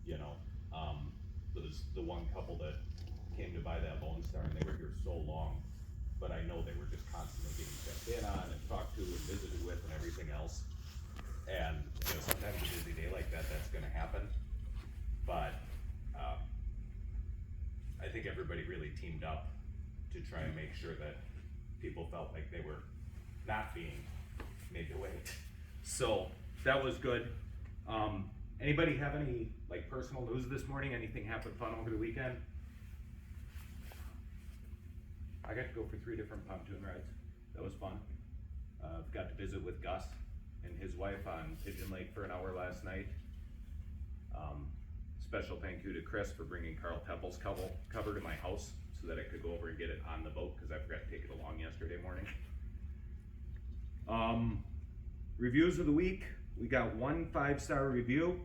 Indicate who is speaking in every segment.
Speaker 1: you know. There's the one couple that came to buy that Lone Star and they were here so long, but I know they were just constantly getting checked in on and talked to and visited with and everything else. And, you know, sometimes a busy day like that, that's gonna happen. But, I think everybody really teamed up to try and make sure that people felt like they were not being made to wait. So, that was good. Anybody have any, like, personal news this morning? Anything happened fun over the weekend? I got to go for 3 different pontoon rides. That was fun. Got to visit with Gus and his wife on Pigeon Lake for an hour last night. Special thank you to Chris for bringing Carl Teppel's cover to my house so that I could go over and get it on the boat because I forgot to take it along yesterday morning. Reviews of the week. We got 1 5-star review.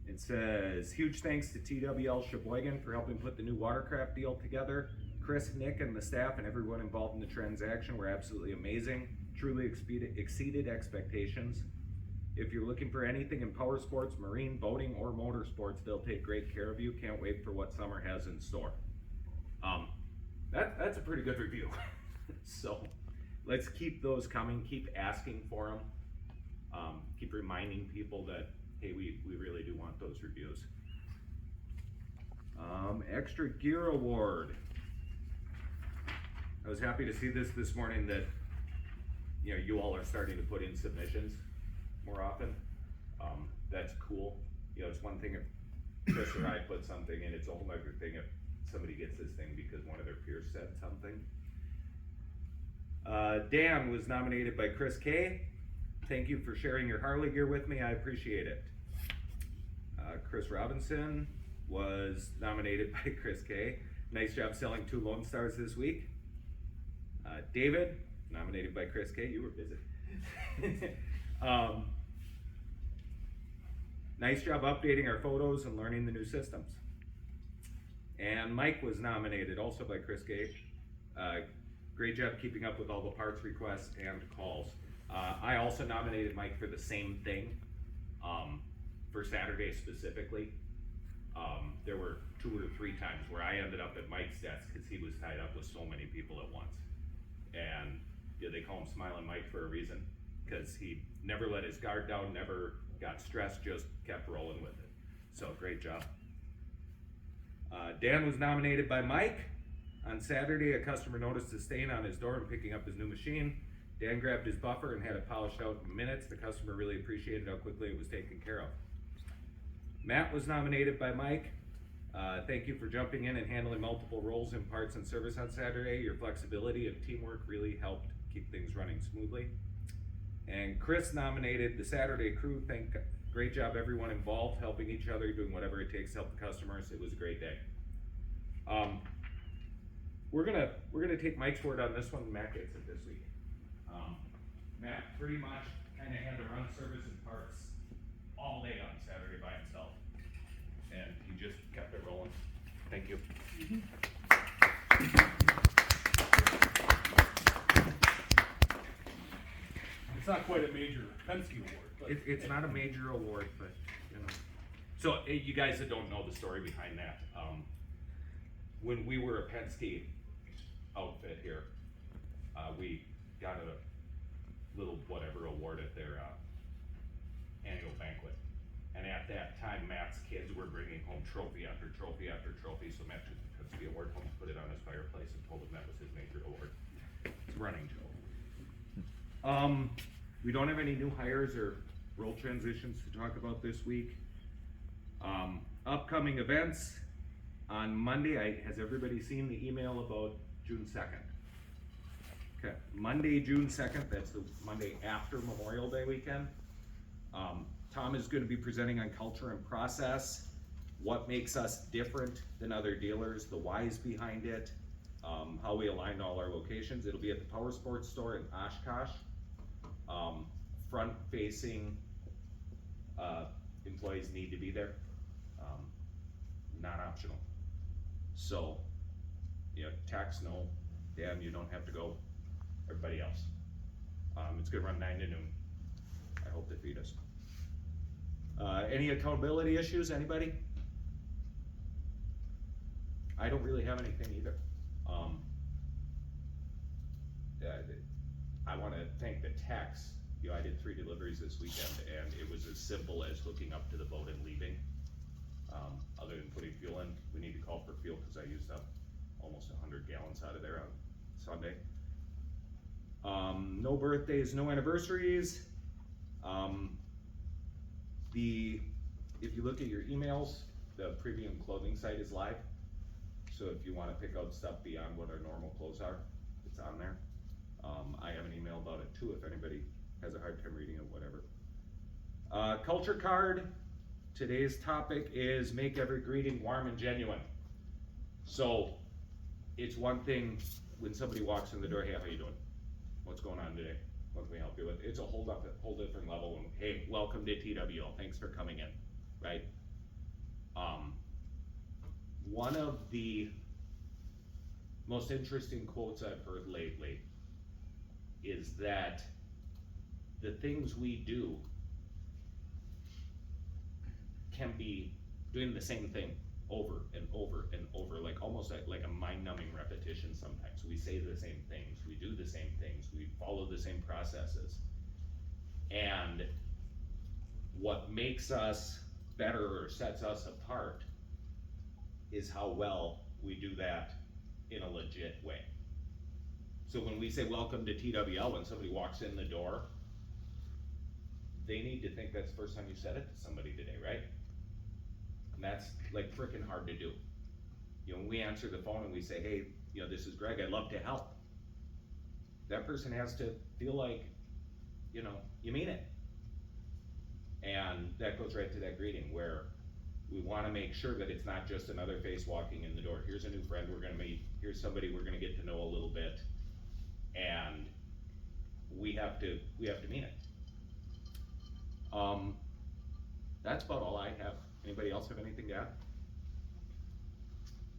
Speaker 1: It says, huge thanks to TWL Sheboygan for helping put the new watercraft deal together. Chris, Nick, and the staff and everyone involved in the transaction were absolutely amazing. Truly exceeded expectations. If you're looking for anything in power sports, marine, boating, or motorsports, they'll take great care of you. Can't wait for what summer has in store. That's a pretty good review. So let's keep those coming. Keep asking for them. Keep reminding people that, hey, we really do want those reviews. Extra Gear Award. I was happy to see this morning that, you know, you all are starting to put in submissions more often. That's cool. You know, it's one thing if Chris or I put something in, it's a whole other thing if somebody gets this thing because one of their peers said something. Dan was nominated by Chris K. Thank you for sharing your Harley gear with me. I appreciate it. Chris Robinson was nominated by Chris K. Nice job selling 2 Lone Stars this week. David, nominated by Chris K. You were busy. Nice job updating our photos and learning the new systems. And Mike was nominated also by Chris K. Great job keeping up with all the parts requests and calls. I also nominated Mike for the same thing, for Saturday specifically. There were 2 or 3 times where I ended up at Mike's desk because he was tied up with so many people at once. And yeah, they call him Smiling Mike for a reason, because he never let his guard down, never got stressed, just kept rolling with it. So great job. Dan was nominated by Mike. On Saturday, a customer noticed a stain on his door and picking up his new machine. Dan grabbed his buffer and had it polished out in minutes. The customer really appreciated how quickly it was taken care of. Matt was nominated by Mike. Thank you for jumping in and handling multiple roles in parts and service on Saturday. Your flexibility and teamwork really helped keep things running smoothly. And Chris nominated the Saturday crew. Great job everyone involved, helping each other, doing whatever it takes to help the customers. It was a great day. We're gonna take Mike's word on this one. Matt gets it this week. Matt pretty much kind of had to run service and parts all day on Saturday by himself, and he just kept it rolling. Thank you.
Speaker 2: It's not quite a major Penske award, but
Speaker 1: It's not a major award, but you know. So you guys that don't know the story behind that, when we were a Penske outfit here, we got a little whatever award at their annual banquet, and at that time Matt's kids were bringing home trophy after trophy after trophy. So Matt took the Penske award home, put it on his fireplace, and told him that was his major award. It's a running joke. We don't have any new hires or role transitions to talk about this week. Upcoming events on Monday. Has everybody seen the email about June 2nd? Okay, Monday, June 2nd, that's the Monday after Memorial Day weekend. Tom is going to be presenting on culture and process, what makes us different than other dealers, the whys behind it, how we aligned all our locations. It'll be at the Power Sports store in Oshkosh. Front-facing employees need to be there, not optional. So, yeah, tax no, Dan, you don't have to go. Everybody else. It's gonna run 9 to noon. I hope they feed us. Any accountability issues, anybody? I don't really have anything either. Yeah, I wanna thank the techs. You know, I did 3 deliveries this weekend, and it was as simple as hooking up to the boat and leaving. Other than putting fuel in, we need to call for fuel, cause I used up almost 100 gallons out of there on Sunday. No birthdays, no anniversaries. If you look at your emails, the premium clothing site is live. So if you wanna pick out stuff beyond what our normal clothes are, it's on there. I have an email about it too, if anybody has a hard time reading it, whatever. Culture card, today's topic is make every greeting warm and genuine. So, it's one thing when somebody walks in the door, hey, how you doing? What's going on today? What can we help you with? It's a whole different level when, hey, welcome to TWL, thanks for coming in, right? One of the most interesting quotes I've heard lately is that the things we do can be doing the same thing over and over and over, like almost like a mind-numbing repetition sometimes. We say the same things, we do the same things, we follow the same processes. And what makes us better or sets us apart is how well we do that in a legit way. So when we say welcome to TWL, when somebody walks in the door, they need to think that's the first time you said it to somebody today, right? And that's like freaking hard to do. You know, when we answer the phone and we say, hey, you know, this is Greg, I'd love to help. That person has to feel like, you know, you mean it. And that goes right to that greeting where we wanna make sure that it's not just another face walking in the door. Here's a new friend we're gonna meet, here's somebody we're gonna get to know a little bit, and we have to mean it. That's about all I have. Anybody else have anything to add?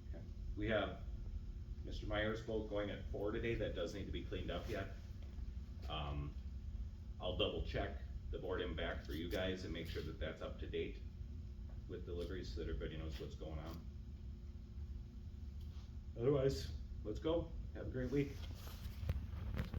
Speaker 1: Okay. We have Mr. Meyer's boat going at 4 today, that does need to be cleaned up yet. I'll double check the board and back for you guys and make sure that that's up to date with deliveries so that everybody knows what's going on. Otherwise, let's go. Have a great week.